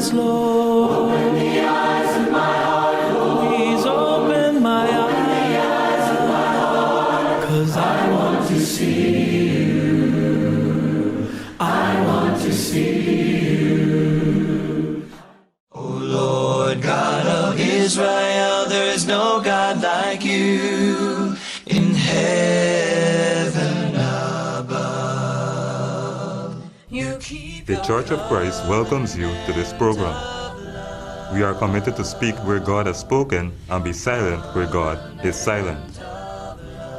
eyes, Lord. Open the eyes of my heart, Lord. Please open my eyes of my heart. 'Cause I want to see you. I want to see you. O Lord God of Israel, there is no God like you in heaven above. The Church of Christ welcomes you to this program. We are committed to speak where God has spoken and be silent where God is silent.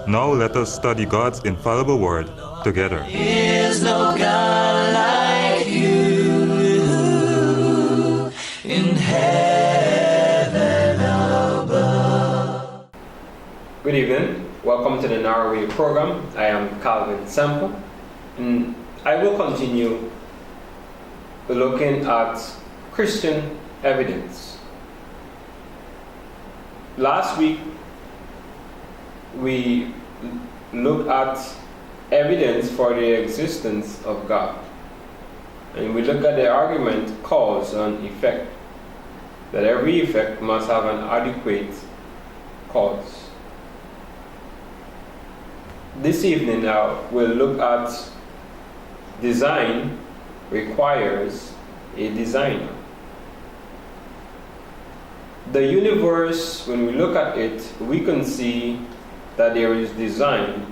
Now let us study God's infallible word together. There is no God like you in heaven above. Good evening. Welcome to the Narrowway program. I am Calvin Semple, and I will continue looking at Christian evidence. Last week we looked at evidence for the existence of God, and we looked at the argument cause and effect, that every effect must have an adequate cause. This evening now we'll look at design requires a designer. The universe, when we look at it, we can see that there is design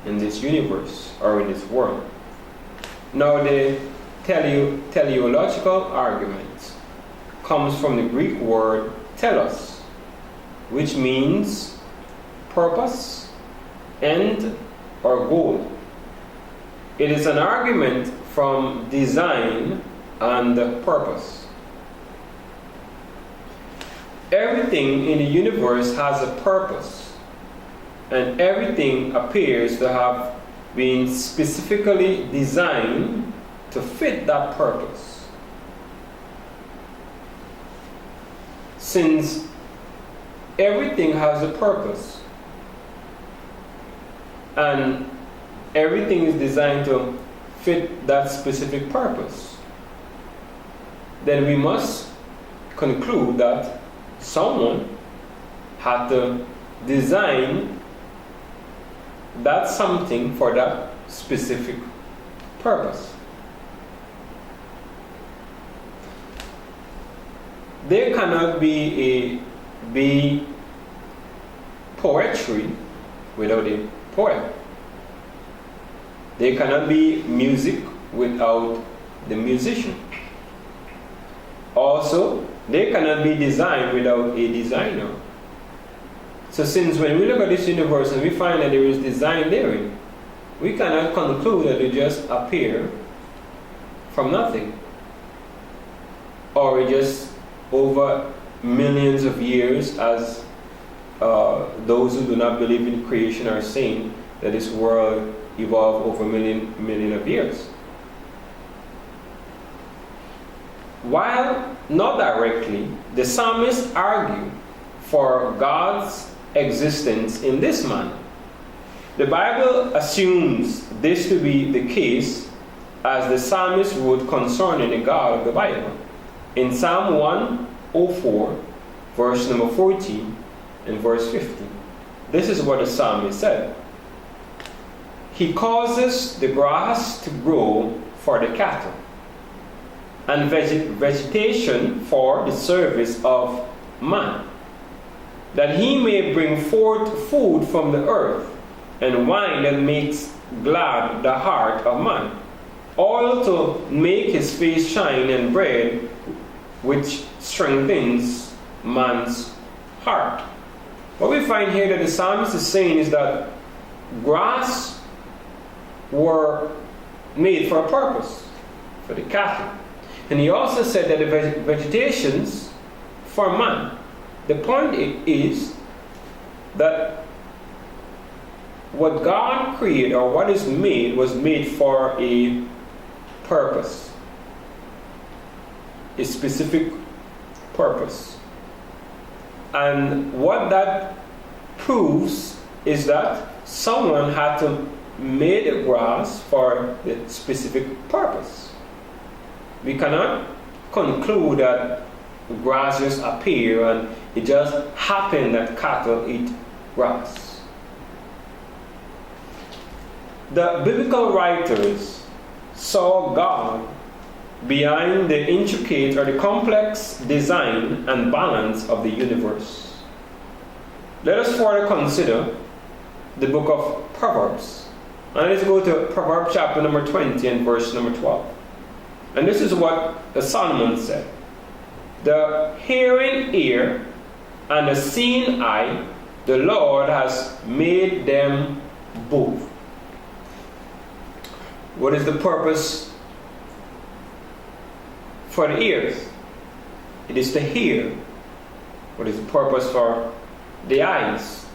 in this universe or in this world. Now the teleological argument comes from the Greek word telos, which means purpose, end, or goal. It is an argument from design and purpose. Everything in the universe has a purpose, and everything appears to have been specifically designed to fit that purpose. Since everything has a purpose, and everything is designed to fit that specific purpose, then we must conclude that someone had to design that something for that specific purpose. There cannot be poetry without a poet. There cannot be music without the musician. Also, there cannot be design without a designer. So since when we look at this universe and we find that there is design therein, we cannot conclude that it just appear from nothing, or it just over millions of years, as those who do not believe in creation are saying that this world evolved over million of years. While not directly, the psalmist argued for God's existence in this manner. The Bible assumes this to be the case, as the psalmist wrote concerning the God of the Bible. In Psalm 104, verse number 14 and verse 15, this is what the psalmist said. He causes the grass to grow for the cattle, and vegetation for the service of man, that he may bring forth food from the earth, and wine that makes glad the heart of man, oil to make his face shine, and bread which strengthens man's heart. What we find here that the psalmist is saying is that grass were made for a purpose, for the cattle. And he also said that the vegetations for man. The point is that what God created, or what is made, was made for a purpose, a specific purpose. And what that proves is that someone had to make the grass for the specific purpose. We cannot conclude that grass just appear and it just happened that cattle eat grass. The biblical writers saw God behind the intricate or the complex design and balance of the universe. Let us further consider the book of Proverbs. And let's go to Proverbs chapter number 20 and verse number 12. And this is what Solomon said. The hearing ear and the seeing eye, the Lord has made them both. What is the purpose for the ears? It is to hear. What is the purpose for the eyes?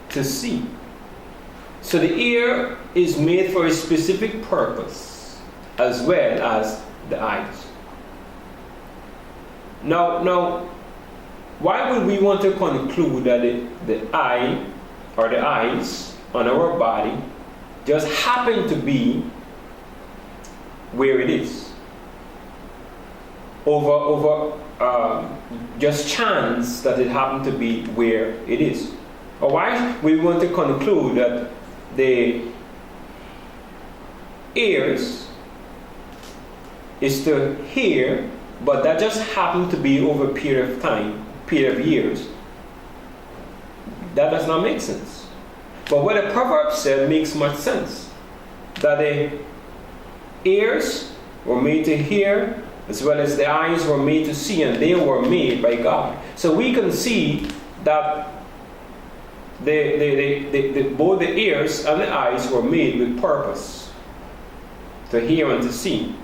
To see. So the ear is made for a specific purpose as well as the eyes. Now, why would we want to conclude that the eye or the eyes on our body just happen to be where it is? Over just chance that it happened to be where it is. Or why we want to conclude that the ears is to hear, but that just happened to be over a period of time, period of years. That does not make sense. But what the proverb said makes much sense. That the ears were made to hear, as well as the eyes were made to see, and they were made by God. So we can see that both the ears and the eyes were made with purpose, to hear and to see.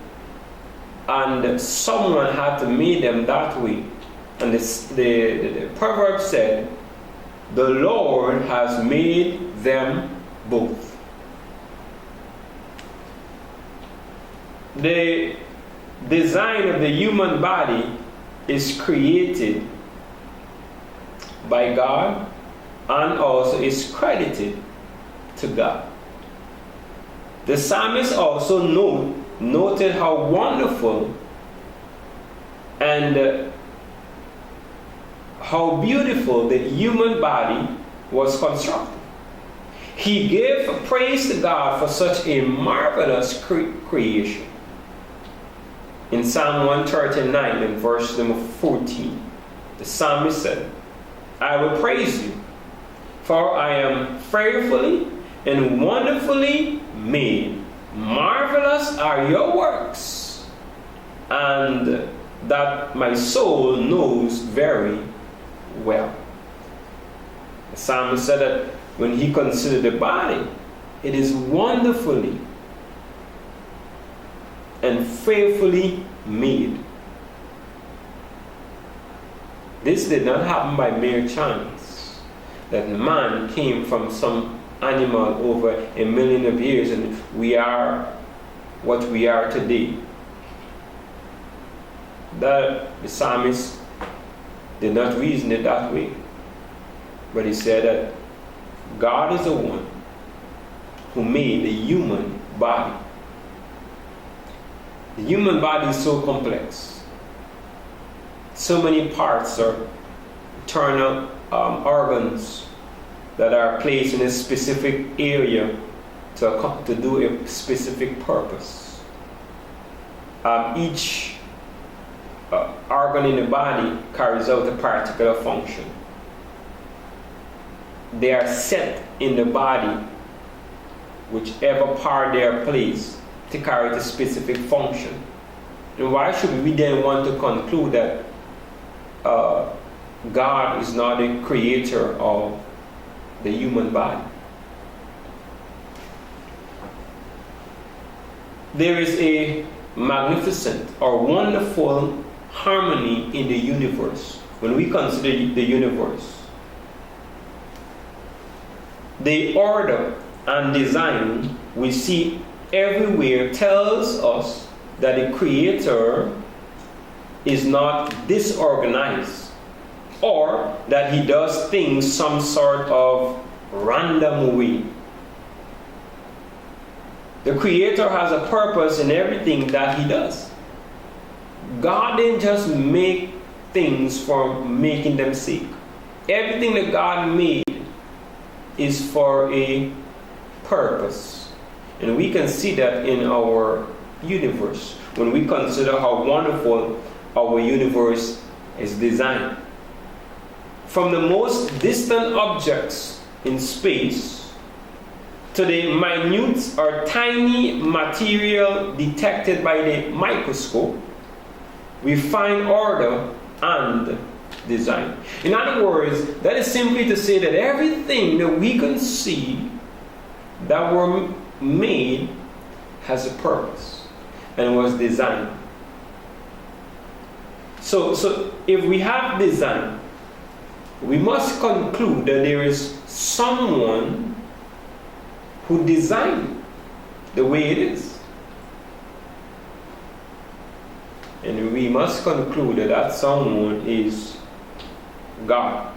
And someone had to make them that way. And the proverb said, the Lord has made them both. The design of the human body is created by God and also is credited to God. The psalmist also noted how wonderful and how beautiful the human body was constructed. He gave praise to God for such a marvelous creation. In Psalm 139 and verse number 14, the psalmist said, I will praise you, for I am fearfully and wonderfully made. Marvelous are your works, and that my soul knows very well. The psalmist said that when he considered the body, it is wonderfully and fearfully made. This did not happen by mere chance, that man came from some animal over a million of years and we are what we are today. The psalmist did not reason it that way, but he said that God is the one who made the human body. The human body is so complex. So many parts or internal organs that are placed in a specific area to do a specific purpose. Each organ in the body carries out a particular function. They are set in the body, whichever part they are placed, to carry out a specific function. And why should we then want to conclude that God is not the creator of the human body? There is a magnificent or wonderful harmony in the universe. When we consider the universe, the order and design we see everywhere tells us that the creator is not disorganized, or that he does things some sort of random way. The creator has a purpose in everything that he does. God didn't just make things for making them sake. Everything that God made is for a purpose. And we can see that in our universe when we consider how wonderful our universe is designed. From the most distant objects in space to the minute or tiny material detected by the microscope, we find order and design. In other words, that is simply to say that everything that we can see that were made has a purpose and was designed. So if we have design, we must conclude that there is someone who designed the way it is. And we must conclude that that someone is God.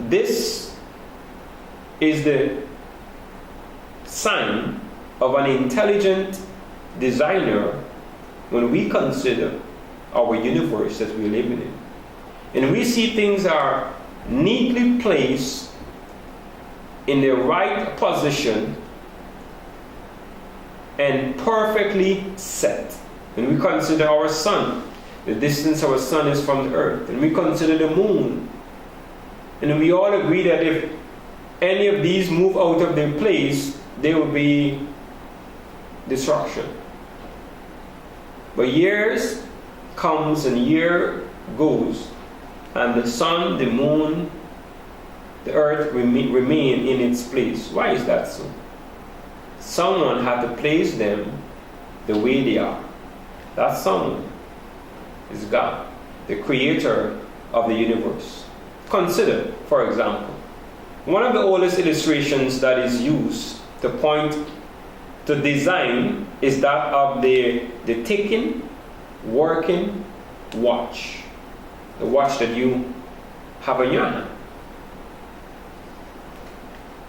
This is the sign of an intelligent designer when we consider our universe that we're living in. And we see things are neatly placed in the right position and perfectly set. When we consider our sun, the distance our sun is from the earth, and we consider the moon, and we all agree that if any of these move out of their place, there will be destruction. But years comes and year goes, and the sun, the moon, the earth remain in its place. Why is that so? Someone had to place them the way they are. That someone is God, the creator of the universe. Consider, for example, one of the oldest illustrations that is used to point to design is that of the ticking, working watch. The watch that you have in your hand.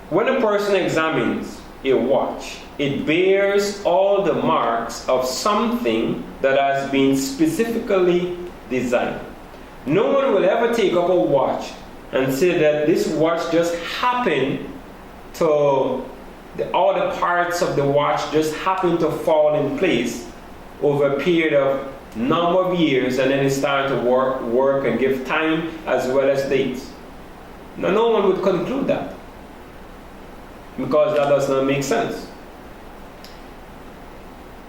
When a person examines a watch, it bears all the marks of something that has been specifically designed. No one will ever take up a watch and say that this watch just happened to, all the parts of the watch just happened to fall in place over a period of number of years, and then it started to work and give time as well as dates. Now, no one would conclude that, because that does not make sense.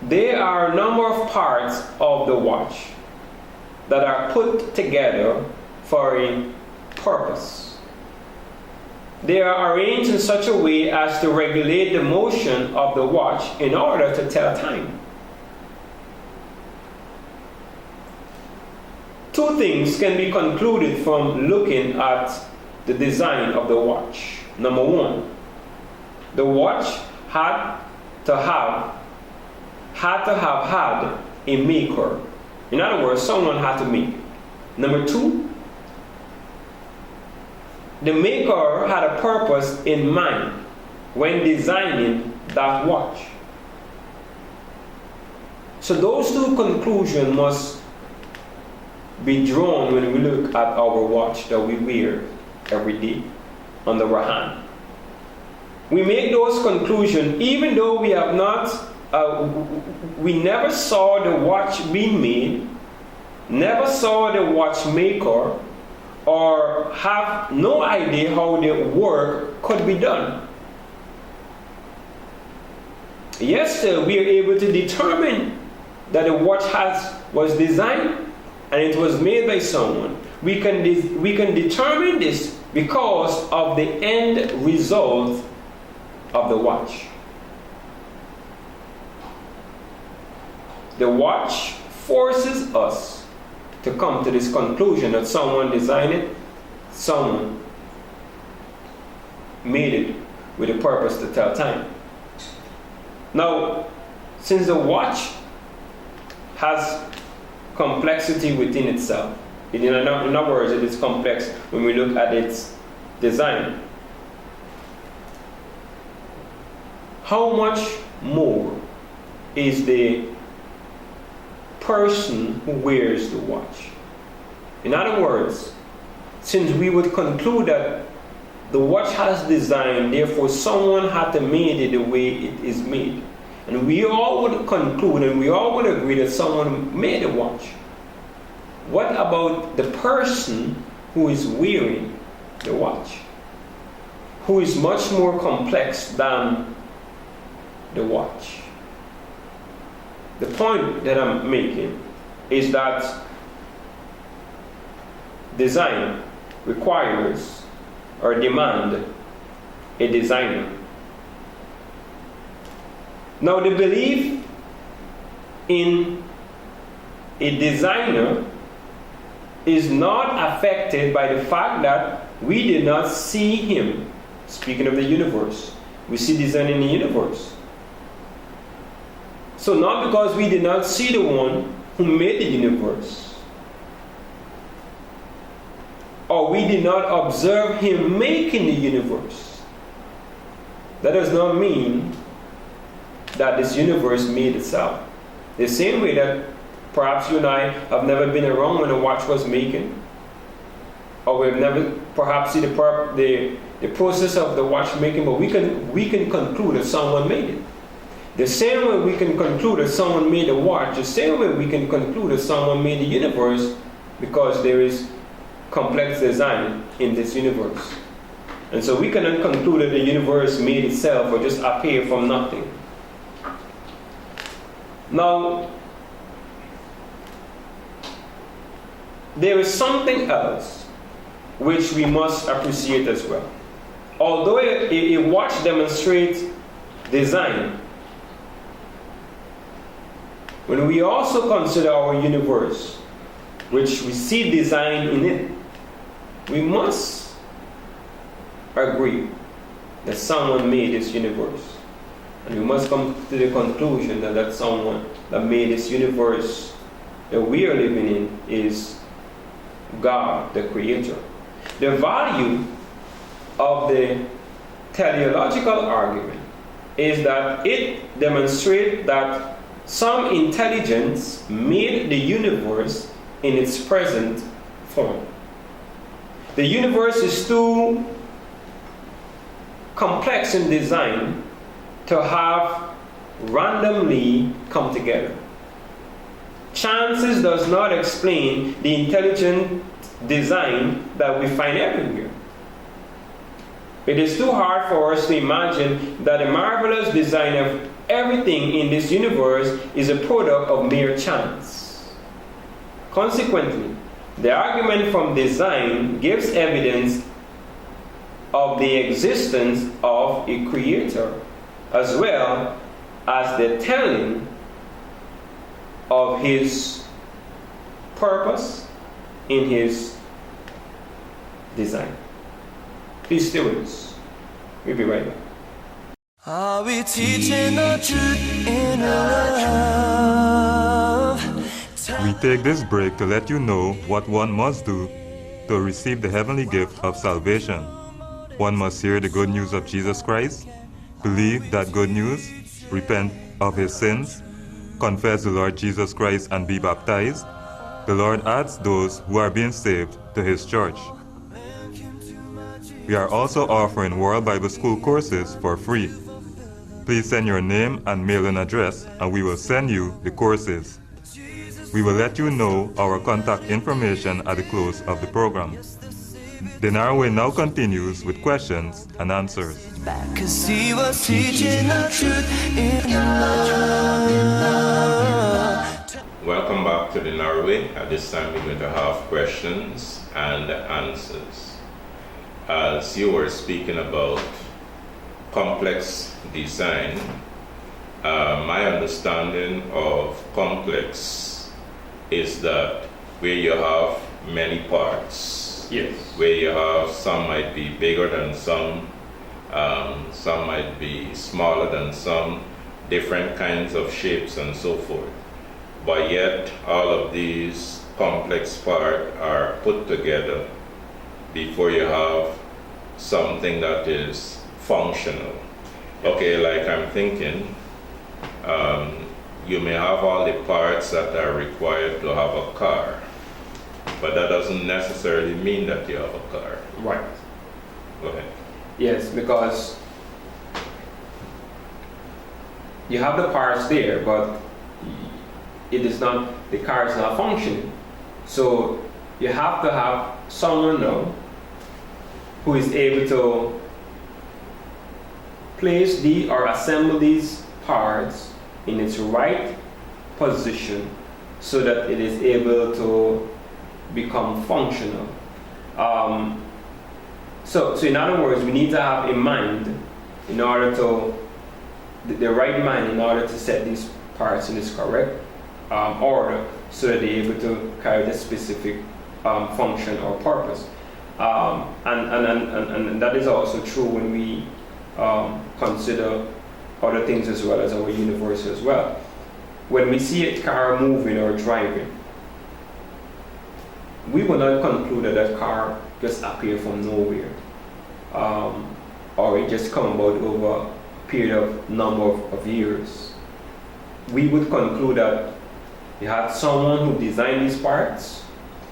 There are a number of parts of the watch that are put together for a purpose. They are arranged in such a way as to regulate the motion of the watch in order to tell time. Two things can be concluded from looking at the design of the watch. Number one, the watch had to have had a maker. In other words, someone had to make it. Number two, the maker had a purpose in mind when designing that watch. So those two conclusions must be drawn when we look at our watch that we wear every day on our hand. We make those conclusions even though we have not, we never saw the watch being made, never saw the watchmaker, or have no idea how the work could be done. Yes, still we are able to determine that the watch was designed and it was made by someone. We can determine this because of the end result of the watch. The watch forces us to come to this conclusion that someone designed it, someone made it with a purpose to tell time. Now, since the watch has complexity within itself, in other words, it is complex when we look at its design, how much more is the person who wears the watch. In other words, since we would conclude that the watch has design, therefore someone had to make it the way it is made. And we all would conclude and we all would agree that someone made the watch. What about the person who is wearing the watch? Who is much more complex than the watch? The point that I'm making is that design requires or demand a designer. Now, the belief in a designer is not affected by the fact that we did not see him. Speaking of the universe, we see design in the universe. So not because we did not see the one who made the universe, or we did not observe him making the universe, that does not mean that this universe made itself. The same way that perhaps you and I have never been around when a watch was making, or we've never perhaps seen the process of the watchmaking, but we can conclude that someone made it. The same way we can conclude that someone made a watch, the same way we can conclude that someone made the universe, because there is complex design in this universe. And so we cannot conclude that the universe made itself or just appeared from nothing. Now, there is something else which we must appreciate as well. Although a watch demonstrates design, when we also consider our universe, which we see design in it, we must agree that someone made this universe. And we must come to the conclusion that that someone that made this universe that we are living in is God, the Creator. The value of the teleological argument is that it demonstrates that some intelligence made the universe in its present form. The universe is too complex in design to have randomly come together. Chances does not explain the intelligent design that we find everywhere. It is too hard for us to imagine that the marvelous design of everything in this universe is a product of mere chance. Consequently, the argument from design gives evidence of the existence of a creator, as well as the telling of his purpose in his design. Please stay with us. We'll be right back. Are we teaching the truth in love? We take this break to let you know what one must do to receive the heavenly gift of salvation. One must hear the good news of Jesus Christ, believe that good news, repent of his sins, confess the Lord Jesus Christ and be baptized. The Lord adds those who are being saved to his church. We are also offering World Bible School courses for free. Please send your name and mailing address and we will send you the courses. We will let you know our contact information at the close of the program. The Narrow Way now continues with questions and answers. Cause he was teaching the truth in love. Welcome back to the Narrow Way. At this time we're going to have questions and answers. As you were speaking about complex design, my understanding of complex is that where you have many parts. Yes. Where you have some might be bigger than some might be smaller than some, different kinds of shapes and so forth. But yet all of these complex parts are put together before you have something that is functional. Okay, like I'm thinking, you may have all the parts that are required to have a car, but that doesn't necessarily mean that you have a car. Right. Go ahead. Yes, because you have the parts there, but it is not, the car is not functioning. So you have to have someone now who is able to place or assemble these parts in its right position so that it is able to become functional. So in other words, we need to have a mind in order to, the right mind in order to set these parts in its correct order so that they're able to carry the specific function or purpose. And that is also true when we consider other things as well as our universe as well. When we see a car moving or driving, we will not conclude that that car just appeared from nowhere, or it just come about over a period of number of years. We would conclude that you had someone who designed these parts,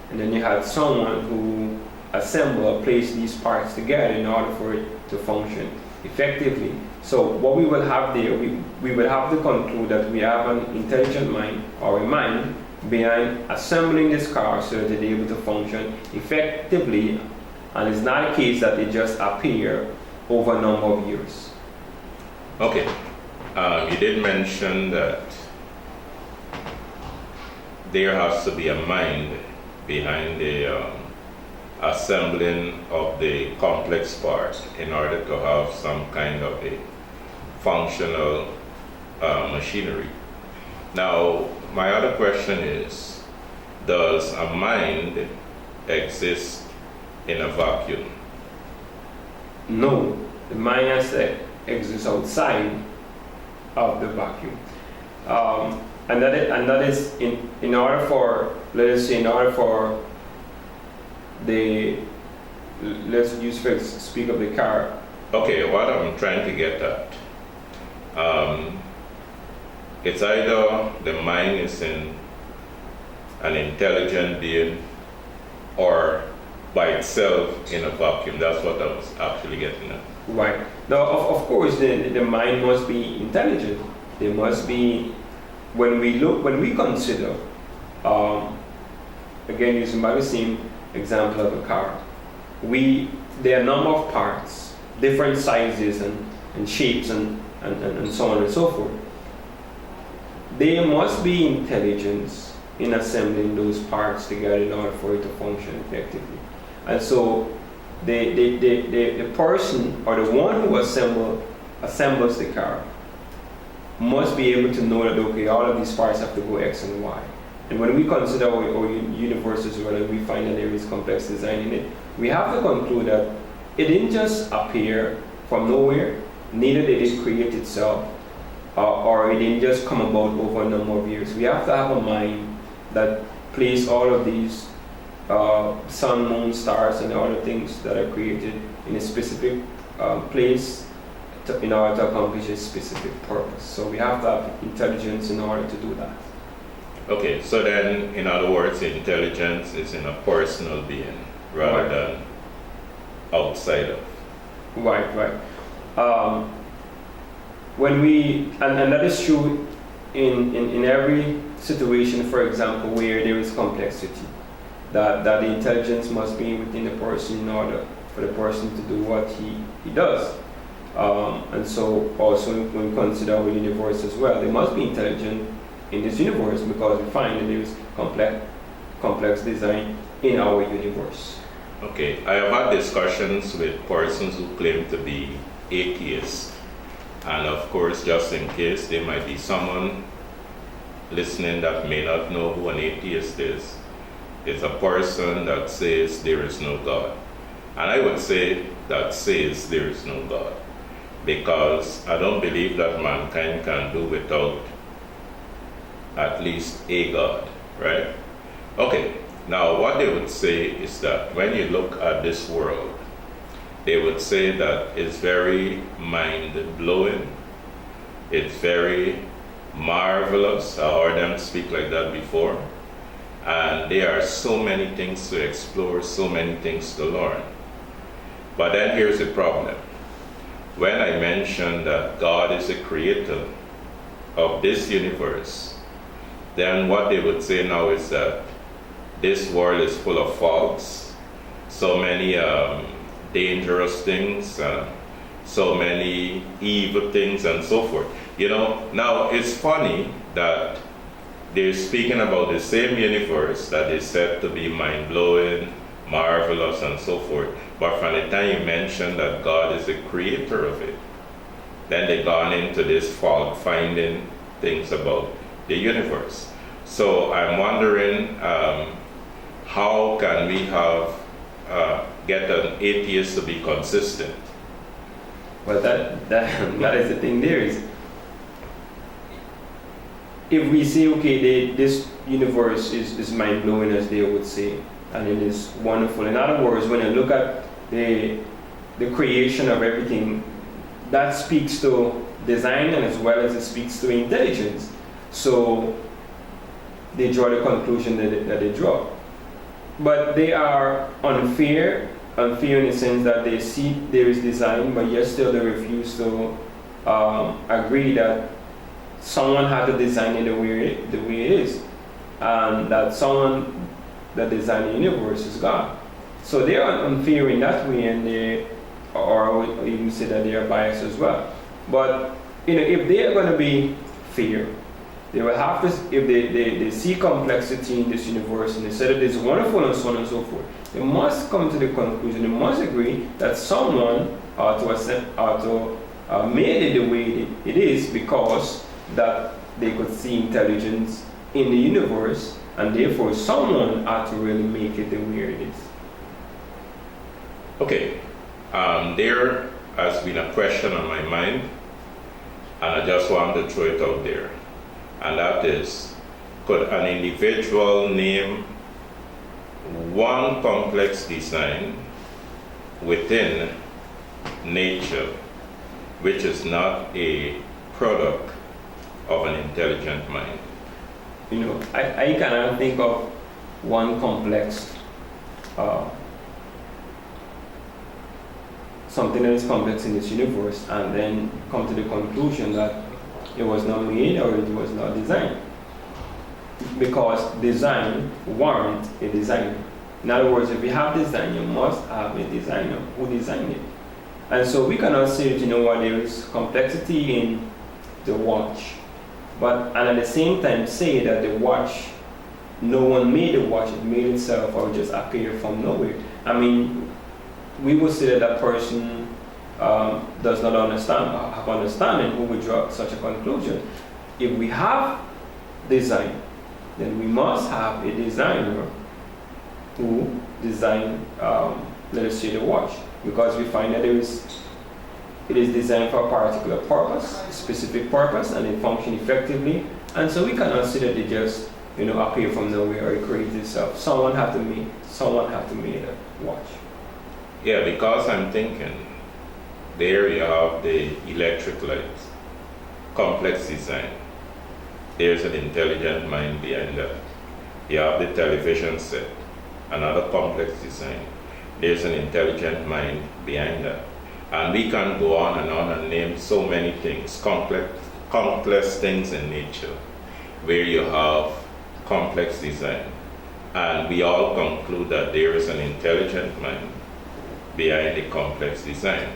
and then you had someone who assembled or placed these parts together in order for it to function effectively. So what we will have there, we will have to conclude that we have an intelligent mind or a mind behind assembling this car so that they're able to function effectively, and it's not a case that they just appear over a number of years. Okay. You did mention that there has to be a mind behind the assembling of the complex parts in order to have some kind of a functional machinery. Now, my other question is, does a mind exist in a vacuum? No, the mind has to exist outside of the vacuum. And that is in order for, let us say, in order for let's speak of the car. Okay, what I'm trying to get at, it's either the mind is in an intelligent being or by itself in a vacuum. That's what I was actually getting at. Right. Now, of course, the mind must be intelligent. There must be, when we consider, again, using by the same example of a car, there are a number of parts, different sizes and shapes and so on and so forth. There must be intelligence in assembling those parts together in order for it to function effectively. And so the person or the one who assembles the car must be able to know that, okay, all of these parts have to go X and Y. And when we consider our universe as well, and we find that there is complex design in it, we have to conclude that it didn't just appear from nowhere, neither did it create itself, or it didn't just come about over a number of years. We have to have a mind that places all of these sun, moon, stars, and other things that are created in a specific place in order to accomplish a specific purpose. So we have to have intelligence in order to do that. Okay, so then, in other words, intelligence is in a personal being rather than outside of. Right. When we, and that is true in every situation, for example, where there is complexity, that the intelligence must be within the person in order for the person to do what he does. And so also when we consider our universe as well, they must be intelligent in this universe because we find that there is complex design in our universe. Okay, I have had discussions with persons who claim to be atheists. And of course, just in case, there might be someone listening that may not know who an atheist is. It's a person that says there is no God. And I would say that says there is no God, because I don't believe that mankind can do without at least a God, right? Okay, now what they would say is that when you look at this world, they would say that it's very mind-blowing, it's very marvelous. I heard them speak like that before. And there are so many things to explore, so many things to learn. But then here's the problem. When I mentioned that God is the creator of this universe, then what they would say now is that this world is full of faults, so many dangerous things, so many evil things and so forth. Now it's funny that they're speaking about the same universe that is said to be mind-blowing, marvelous, and so forth. But from the time you mention that God is the creator of it, then they've gone into this fault-finding things about the universe. So I'm wondering, how can we get an atheist to be consistent? Well, that is the thing. There is, if we say, okay, this universe is mind-blowing, as they would say, and it is wonderful. In other words, when you look at the creation of everything, that speaks to design, and as well as it speaks to intelligence. So they draw the conclusion that they draw. But they are unfair in the sense that they see there is design, but yet still they refuse to agree that someone had to design it the way it is, and that someone that designed the universe is God. So they are unfair in that way, and they, or even say that they are biased as well. But if they are going to be fair, they will have to, if they see complexity in this universe and they say that it's wonderful and so on and so forth, they must come to the conclusion, they must agree that someone ought to made it the way it is, because that they could see intelligence in the universe, and therefore someone ought to really make it the way it is. Okay, there has been a question on my mind, and I just want to throw it out there. And that is, could an individual name one complex design within nature which is not a product of an intelligent mind? I cannot think of one complex, something that is complex in this universe, and then come to the conclusion that it was not made or it was not designed. Because design warrants a designer. In other words, if you have design, you must have a designer who designed it. And so we cannot say that, there is complexity in the watch, and at the same time say that the watch, no one made the watch, it made itself or just appeared from nowhere. I mean, we would say that that person does not have understanding who would draw such a conclusion. If we have design, then we must have a designer who designed, let us say, the watch, because we find that it is designed for a particular purpose, a specific purpose, and it functions effectively. And so we cannot say that it just appear from nowhere or it creates itself. Someone have to make a watch. Yeah, because I'm thinking, there you have the electric lights, complex design. There's an intelligent mind behind that. You have the television set, another complex design. There's an intelligent mind behind that. And we can go on and name so many things, complex things in nature, where you have complex design. And we all conclude that there is an intelligent mind behind the complex design.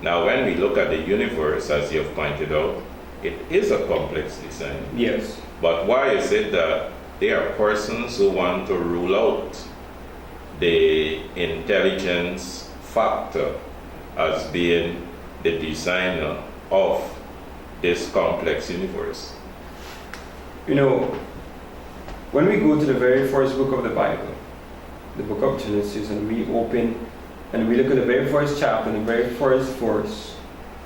Now, when we look at the universe, as you have pointed out, it is a complex design. Yes. But why is it that there are persons who want to rule out the intelligence factor as being the designer of this complex universe? When we go to the very first book of the Bible, the book of Genesis, and we open and we look at the very first chapter and the very first verse,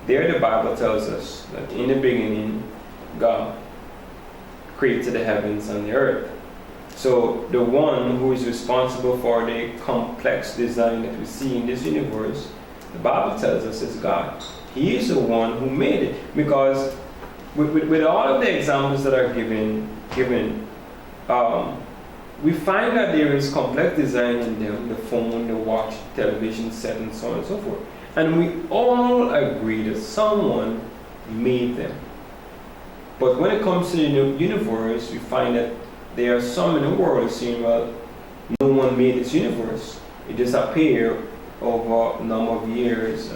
there the Bible tells us that in the beginning, God created the heavens and the earth. So the one who is responsible for the complex design that we see in this universe, the Bible tells us is God. He is the one who made it, because with all of the examples that are given, we find that there is complex design in them, the phone, the watch, television set, and so on and so forth. And we all agree that someone made them. But when it comes to the universe, we find that there are some in the world saying, well, no one made this universe. It just appeared over a number of years,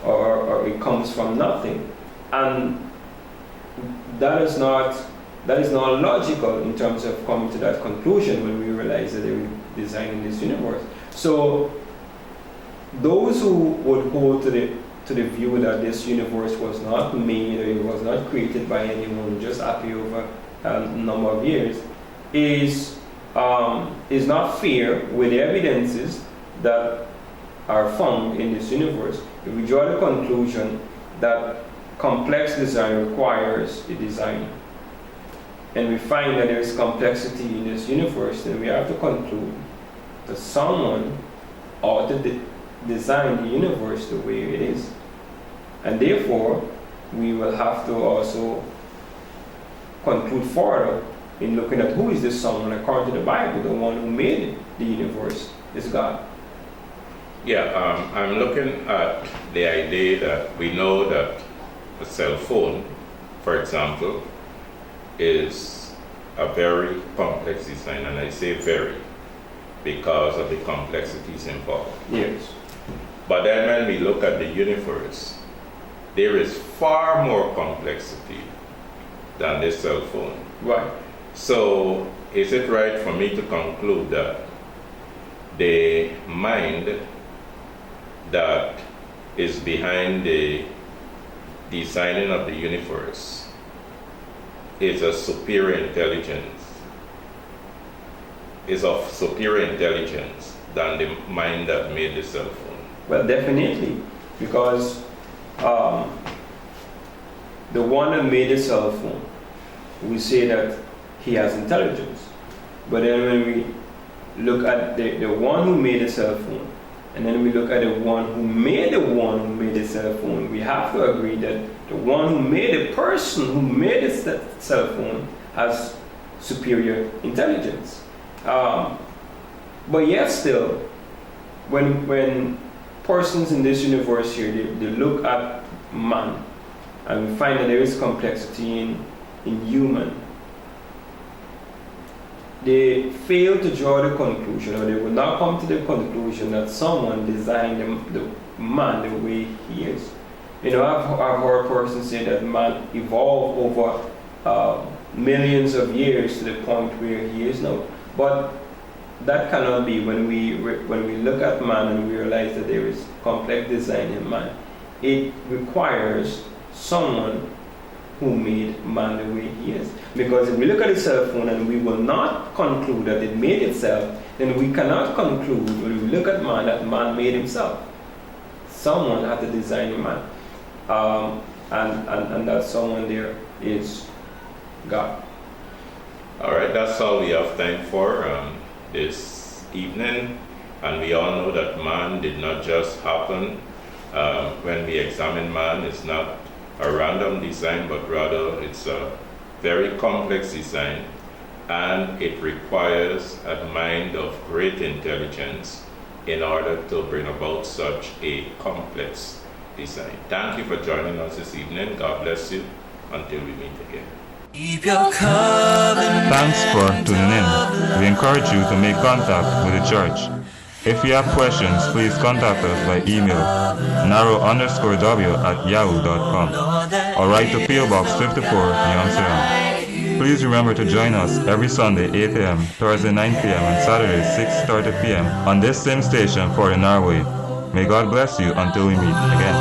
or it comes from nothing. And that is not logical in terms of coming to that conclusion when we realize that they were designing this universe. So those who would hold to the view that this universe was not made, or it was not created by anyone, just appeared over a number of years, is not fair with the evidences that are found in this universe. If we draw the conclusion that complex design requires a design, and we find that there is complexity in this universe, then we have to conclude that someone ought to design the universe the way it is. And therefore, we will have to also conclude further in looking at who is this someone. According to the Bible, the one who made the universe is God. Yeah, I'm looking at the idea that we know that a cell phone, for example, is a very complex design, and I say very because of the complexities involved. Yes. But then when we look at the universe, there is far more complexity than this cell phone. Right. So is it right for me to conclude that the mind that is behind the designing of the universe is a superior intelligence, is of superior intelligence than the mind that made the cell phone? Well, definitely, because the one that made the cell phone, we say that he has intelligence. But then when we look at the one who made the cell phone, and then we look at the one who made the cell phone, we have to agree that the one who made the person who made the cell phone has superior intelligence. But yet still, when persons in this universe here, they look at man, and we find that there is complexity in human, they fail to draw the conclusion, or they will not come to the conclusion that someone designed the man the way he is. You know, I've heard persons say that man evolved over millions of years to the point where he is now. But that cannot be. When we look at man and we realize that there is complex design in man, it requires someone who made man the way he is. Because if we look at the cell phone and we will not conclude that it made itself, then we cannot conclude when we look at man that man made himself. Someone had to design a man. And that someone there is God. All right, that's all we have time for this evening. And we all know that man did not just happen. When we examine man, it's not a random design, but rather it's a very complex design, and it requires a mind of great intelligence in order to bring about such a complex design. Thank you for joining us this evening. God bless you until we meet again. Keep your covenant. Thanks for tuning in. We encourage you to make contact with the church. If you have questions, please contact us by email narrow_w@yahoo.com or write to PO Box 54, Nyon. Please remember to join us every Sunday 8 a.m., Thursday 9 p.m. and Saturday 6:30 p.m. on this same station for the Narrow Way. May God bless you until we meet again.